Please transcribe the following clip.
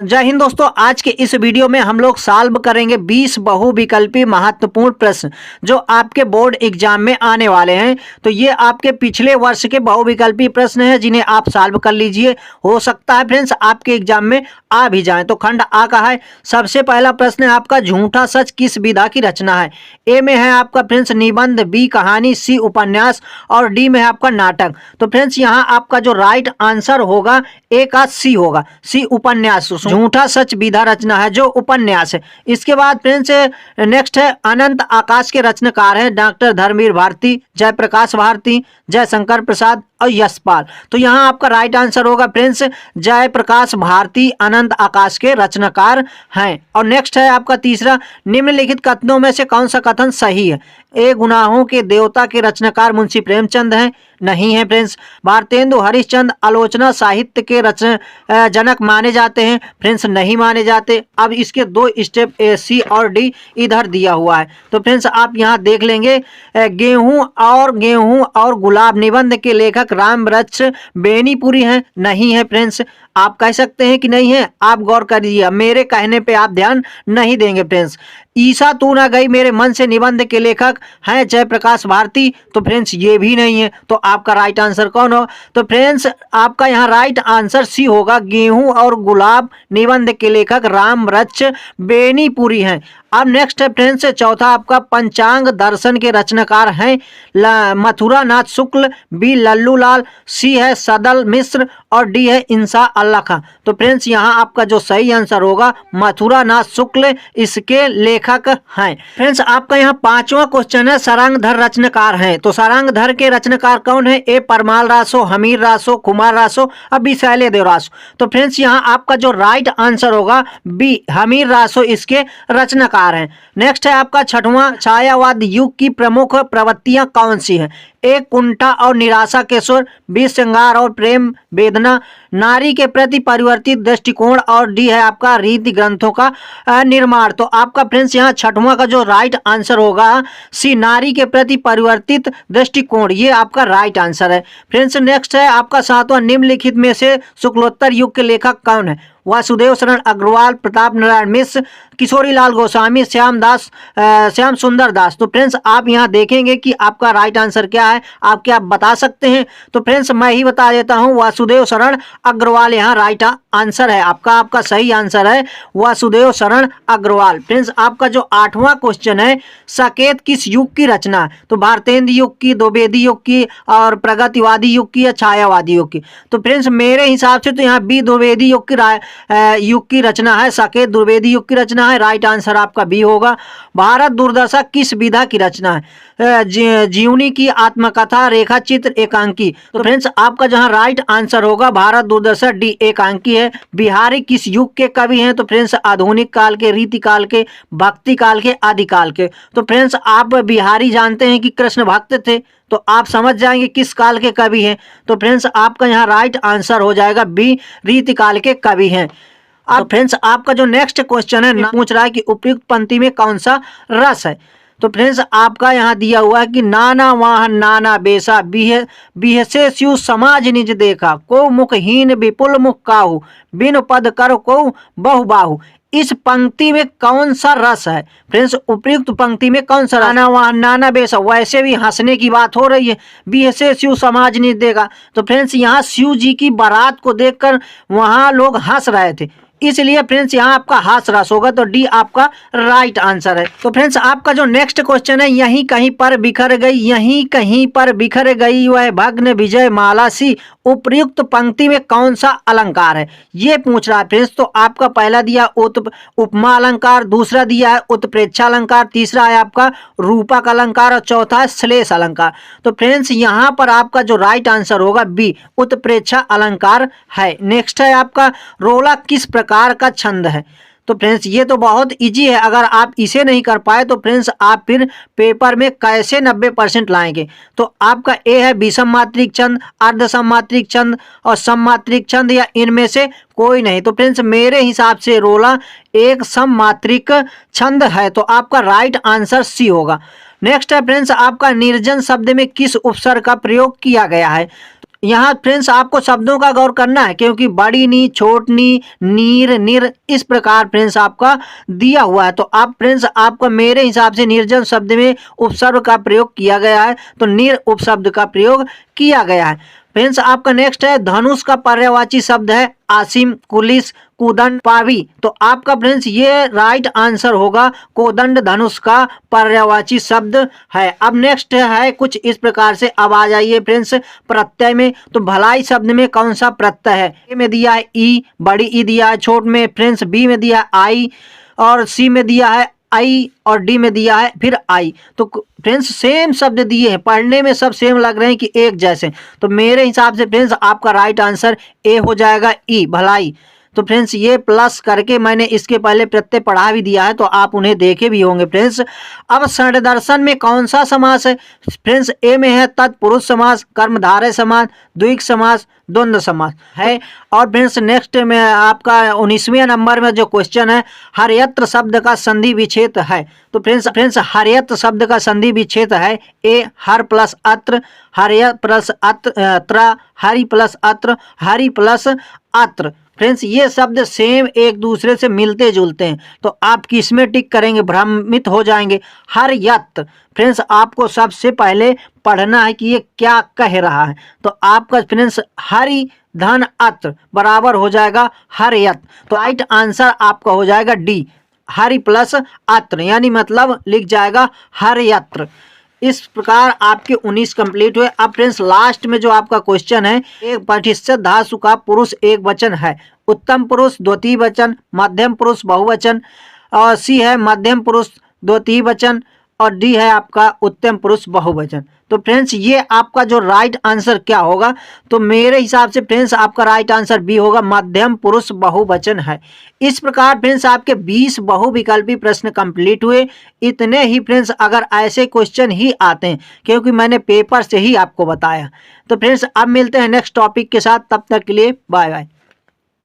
जय हिंद दोस्तों। आज के इस वीडियो में हम लोग सॉल्व करेंगे 20 बहुविकल्पी महत्वपूर्ण प्रश्न जो आपके बोर्ड एग्जाम में आने वाले हैं। तो ये आपके पिछले वर्ष के बहुविकल्पी प्रश्न हैं जिन्हें आप सॉल्व कर लीजिए। हो सकता है फ्रेंड्स आपके एग्जाम में आ भी जाएं। तो खंड आ का है। सबसे पहला प्रश्न है आपका, झूठा सच किस विधा की रचना है। ए में है आपका फ्रेंड्स निबंध, बी कहानी, सी उपन्यास और डी में है आपका नाटक। तो फ्रेंड्स यहाँ आपका जो राइट आंसर होगा ए का सी होगा, सी उपन्यास। झूठा सच विधा रचना है जो उपन्यास है। इसके बाद फ्रेंड्स नेक्स्ट है, अनंत आकाश के रचनाकार हैं डॉक्टर धर्मवीर भारती, जयप्रकाश भारती, जयशंकर प्रसाद और यशपाल। तो यहाँ आपका राइट आंसर होगा फ्रेंड्स जयप्रकाश भारती अनंत आकाश के रचनाकार हैं। और नेक्स्ट है आपका तीसरा, निम्नलिखित कथनों में से कौन सा कथन सही है। ए गुनाहों के देवता के रचनाकार मुंशी प्रेमचंद हैं, नहीं है फ्रेंड्स। भारतेंदु हरिश्चंद्र आलोचना साहित्य के जनक माने जाते हैं, फ्रेंड्स नहीं माने जाते। अब इसके दो स्टेप ए सी और डी इधर दिया हुआ है। तो फ्रेंड्स आप यहाँ देख लेंगे, गेहूं और गुलाब निबंध के लेखक राम वृक्ष बेनीपुरी हैं, नहीं है फ्रेंड्स। आप कह सकते हैं कि नहीं है, आप गौर करिए, मेरे कहने पे आप ध्यान नहीं देंगे फ्रेंड्स। ईसा तू ना गई मेरे मन से निबंध के लेखक हैं जयप्रकाश भारती, तो फ्रेंड्स ये भी नहीं है। तो आपका राइट आंसर कौन होगा। तो फ्रेंड्स आपका यहाँ राइट आंसर सी होगा, गेहूं और गुलाब निबंध के लेखक राम वृक्ष बेनीपुरी हैं। अब नेक्स्ट है फ्रेंड्स चौथा आपका, पंचांग दर्शन के रचनाकार हैं मथुरा नाथ शुक्ल, बी लल्लू लाल, सी है सदल मिश्र और डी है इंसा अल्लाह खां। तो फ्रेंड्स यहाँ आपका जो सही आंसर होगा मथुरा नाथ शुक्ल इसके लेखक हैं। फ्रेंड्स आपका यहाँ पांचवा क्वेश्चन है, सारंगधर रचनाकार हैं। तो सारंगधर के रचनाकार कौन है। ए परमाल रासो, हमीर रासो, कुमार रासो और बी शैलेदेव रासो। तो फ्रेंड्स यहाँ आपका जो राइट आंसर होगा बी हमीर रासो इसके रचनाकार हैं। नेक्स्ट है आपका छठवां, छायावाद युग की प्रमुख प्रवृत्तियां कौन सी हैं। ए कुंठा और निराशा के स्वर, बी श्रृंगार और प्रेम वेदना, नारी के प्रति परिवर्तित दृष्टिकोण और डी है आपका रीति ग्रंथों का निर्माण। तो आपका फ्रेंड्स यहाँ छठवां का जो राइट आंसर होगा सी नारी के प्रति परिवर्तित दृष्टिकोण, ये आपका राइट आंसर है फ्रेंड्स। नेक्स्ट है आपका सातवां, निम्नलिखित में से शुक्लोत्तर युग के लेखक कौन है। वासुदेव शरण अग्रवाल, प्रताप नारायण मिश्र, किशोरी लाल गोस्वामी, श्याम सुंदर दास। तो फ्रेंड्स आप यहाँ देखेंगे कि आपका राइट आंसर क्या है, आप क्या बता सकते हैं। तो फ्रेंड्स मैं ही बता देता हूँ, वासुदेव शरण अग्रवाल यहाँ राइट आंसर है आपका सही आंसर है वासुदेव शरण अग्रवाल। फ्रेंड्स आपका जो आठवां क्वेश्चन है, साकेत किस युग की रचना है। तो भारतेंद्र युग की, द्विवेदी युग की और प्रगतिवादी युग की या छायावादी युग की। तो फ्रेंड्स मेरे हिसाब से तो यहाँ बी द्विवेदी युग की रचना है, साकेत द्विवेदी युग की रचना है। राइट आंसर आपका बी होगा। भारत दुर्दशा किस विधा की रचना है। जीवनी की, आत्मकथा, रेखा चित्र, एकांकी। तो फ्रेंड्स आपका जहां राइट आंसर होगा भारत दुर्दशा डी एकांकी है। बिहारी किस युग के कवि हैं। तो फ्रेंड्स आधुनिक काल के, रीति काल के, भक्ति काल के, आदिकाल के। तो फ्रेंड्स आप बिहारी जानते हैं कि कृष्ण भक्त थे, तो आप समझ जाएंगे किस काल के कवि हैं। तो फ्रेंड्स आपका यहाँ राइट आंसर हो जाएगा बी रीति काल के कवि हैं। अब फ्रेंड्स आपका जो नेक्स्ट क्वेश्चन है पूछ रहा है कि उपयुक्त पंक्ति में कौन सा रस है। तो फ्रेंड्स आपका यहाँ दिया हुआ है कि नाना वाहन नाना बेसा, बिहसे स्यु समाज निज देखा, को मुखहीन विपुल मुख काहू, बिन पद कर को बहु बाहु। इस पंक्ति में कौन सा रस है। फ्रेंड्स उपयुक्त पंक्ति में कौन सा रस। नाना वाहन नाना बेसा, वैसे भी हंसने की बात हो रही है। बिहसे स्यु समाज निज देखा, तो फ्रेंड्स यहाँ शिव जी की बारात को देखकर वहां लोग हंस रहे थे, इसलिए फ्रेंड्स यहाँ आपका हास रस होगा। तो डी आपका राइट आंसर है। तो फ्रेंड्स आपका जो नेक्स्ट क्वेश्चन है, यहीं कहीं पर बिखर गई वह भग्न विजय माला सी, उपयुक्त पंक्ति में कौन सा अलंकार है, ये पूछ रहा है फ्रेंड्स। तो आपका पहला दिया उपमा अलंकार, दूसरा दिया है उत्प्रेक्षा अलंकार, तीसरा है आपका रूपक अलंकार और चौथा है श्लेष अलंकार। तो फ्रेंड्स यहाँ पर आपका जो राइट आंसर होगा बी उत्प्रेक्षा अलंकार है। नेक्स्ट है आपका, रोला किस प्रकार का छंद है। तो फ्रेंड्स ये तो बहुत इजी है, अगर आप इसे नहीं कर पाए तो फ्रेंड्स आप फिर पेपर में कैसे 90% लाएंगे। तो आपका ए है विषम मात्रिक छंद, अर्ध सममात्रिक छंद और सममात्रिक छंद या इनमें से कोई नहीं। तो फ्रेंड्स मेरे हिसाब से रोला एक सममात्रिक छंद है, तो आपका राइट आंसर सी होगा। नेक्स्ट है फ्रेंड्स आपका, निर्जन शब्द में किस उपसर्ग का प्रयोग किया गया है। यहाँ फ्रेंड्स आपको शब्दों का गौर करना है, क्योंकि बड़ी नी, छोटनी, नीर, निर, इस प्रकार फ्रेंड्स आपका दिया हुआ है। तो आप फ्रेंड्स आपका मेरे हिसाब से निर्जन शब्द में उपसर्ग का प्रयोग किया गया है, तो निर उपशब्द का प्रयोग किया गया है। फ्रेंड्स आपका नेक्स्ट है धनुष का पर्यायवाची शब्द है आसिम, कुलिस, कुदंड, पावी। तो आपका फ्रेंड्स ये राइट आंसर होगा, कोदंड धनुष का पर्यायवाची शब्द है। अब नेक्स्ट है कुछ इस प्रकार से। अब आ जाइए फ्रेंड्स प्रत्यय में। तो भलाई शब्द में कौन सा प्रत्यय है? ए में दिया है ई, बड़ी ई दिया है, छोट में फ्रेंड्स बी में दिया है आई, और सी में दिया है आई, और डी में दिया है फिर आई। तो फ्रेंड्स सेम शब्द दिए हैं, पढ़ने में सब सेम लग रहे हैं कि एक जैसे। तो मेरे हिसाब से फ्रेंड्स आपका राइट आंसर ए हो जाएगा, ई, भलाई। तो फ्रेंड्स ये प्लस करके मैंने इसके पहले प्रत्यय पढ़ा भी दिया है, तो आप उन्हें देखे भी होंगे फ्रेंड्स। अब षड्दर्शन में कौन सा समास है? फ्रेंड्स ए में है तत्पुरुष समास, कर्मधारय समास, द्विग समास, द्वंद्व समास है। और फ्रेंड्स नेक्स्ट में आपका 19वें नंबर में जो क्वेश्चन है, हर्यत्र शब्द का संधि विच्छेद है। तो फ्रेंड्स हर्यत्र शब्द का संधि विच्छेद है ए, हर प्लस अत्र, हर्य प्लस अत्र, हरि प्लस अत्र, हरि प्लस अत्र। फ्रेंड्स ये शब्द सेम एक दूसरे से मिलते जुलते हैं, तो आप किस में टिक करेंगे? भ्रमित हो जाएंगे। हर यत फ्रेंड्स आपको सबसे पहले पढ़ना है कि ये क्या कह रहा है। तो आपका फ्रेंड्स हरि धन अत्र बराबर हो जाएगा हर यत। तो राइट आंसर आपका हो जाएगा डी, हरि प्लस अत्र, यानी मतलब लिख जाएगा हर यत्र। इस प्रकार आपके 19 कंप्लीट हुए। अब फ्रेंड्स लास्ट में जो आपका क्वेश्चन है, एक प्रतिशत धातु का पुरुष एक वचन है, उत्तम पुरुष द्वितीय वचन, मध्यम पुरुष बहुवचन, और सी है मध्यम पुरुष द्वितीय वचन, और डी है आपका उत्तम पुरुष बहुवचन। तो फ्रेंड्स ये आपका जो राइट आंसर क्या होगा? तो मेरे हिसाब से फ्रेंड्स आपका राइट आंसर बी होगा, मध्यम पुरुष बहुवचन है। इस प्रकार फ्रेंड्स आपके 20 बहुविकल्पी प्रश्न कंप्लीट हुए। इतने ही फ्रेंड्स, अगर ऐसे क्वेश्चन ही आते हैं, क्योंकि मैंने पेपर से ही आपको बताया। तो फ्रेंड्स अब मिलते हैं नेक्स्ट टॉपिक के साथ, तब तक के लिए बाय बाय।